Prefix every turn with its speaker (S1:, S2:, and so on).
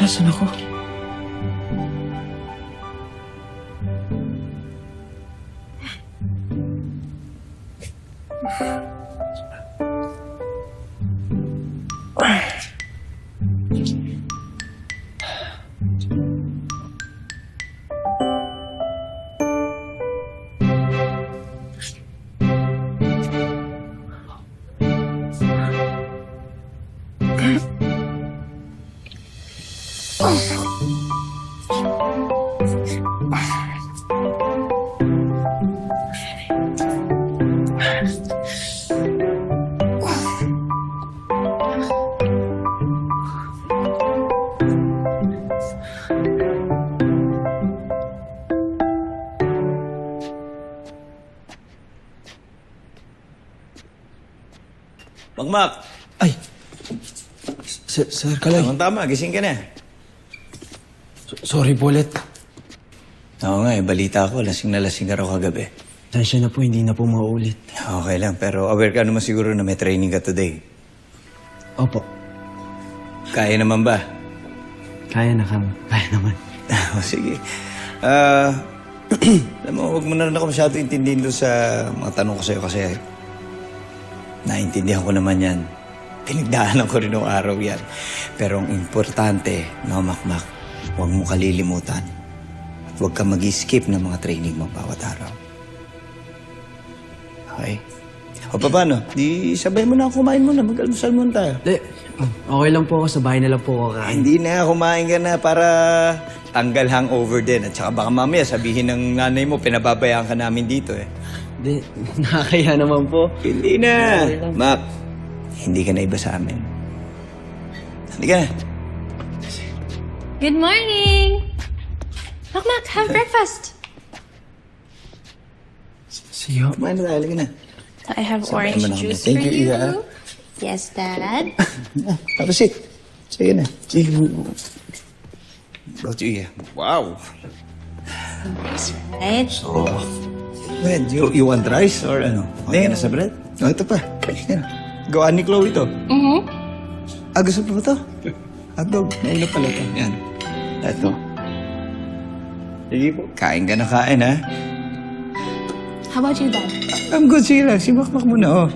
S1: Nasaan ako?
S2: Makmak!
S1: Ay! Sir Kalay.
S2: Tama, gising ka na.
S1: Sorry po ulit.
S2: Oo nga, balita ko, lasing na lasing ka raw kagabi.
S1: Tansya na po, hindi na po mauulit.
S2: Okay lang, pero aware ka naman siguro na may training ka today.
S1: Opo.
S2: Kaya naman ba?
S1: Kaya na kami. Kaya naman.
S2: Sige. Alam mo, huwag mo na rin ako masyado intindihin doon sa mga tanong ko sa'yo kasi naintindihan ko naman yan. Pinagdaanan ko rin noong araw yan. Pero ang importante, no, Makmak, huwag mo kalilimutan. At huwag ka mag-skip ng mga training mo bawat araw. Okay? O paano? Di sabay mo na kumain muna. Mag-almusal muna tayo.
S1: Okay lang po ako. Sa bahay na lang po ako kain.
S2: Hindi na, kumain ka na para tanggal hangover din. At saka baka mamaya sabihin ng nanay mo, pinababayaan ka namin dito eh.
S1: Hindi, nakakaya naman po.
S2: Hindi na. Mak, hindi ka na iba sa amin. Hindi ka na.
S3: Good morning! Makmak, have breakfast.
S1: Siyo.
S2: Kumain na tayo, halika na.
S3: I have
S2: Sabay
S3: orange
S2: mo na kami.
S3: juice
S2: Thank
S3: for
S2: you,
S3: you.
S2: Iya.
S3: Yes, Dad.
S2: Tapos sit. Sige na. Brought you, Iya. Wow.
S3: Right?
S2: Oh. Well, you want rice or ano? Hindi, nasa bread. Oh, ito pa. Yan. Gawa ni Chloe ito.
S3: Mm-hmm.
S2: Gusto mo ito? Hotdog. Nauna pala ito. Yan. Ito. Sige po. Kain ka na kain, ha?
S3: How about you, Dad?
S2: I'm good. Sige lang. Si Makmak muna, oh.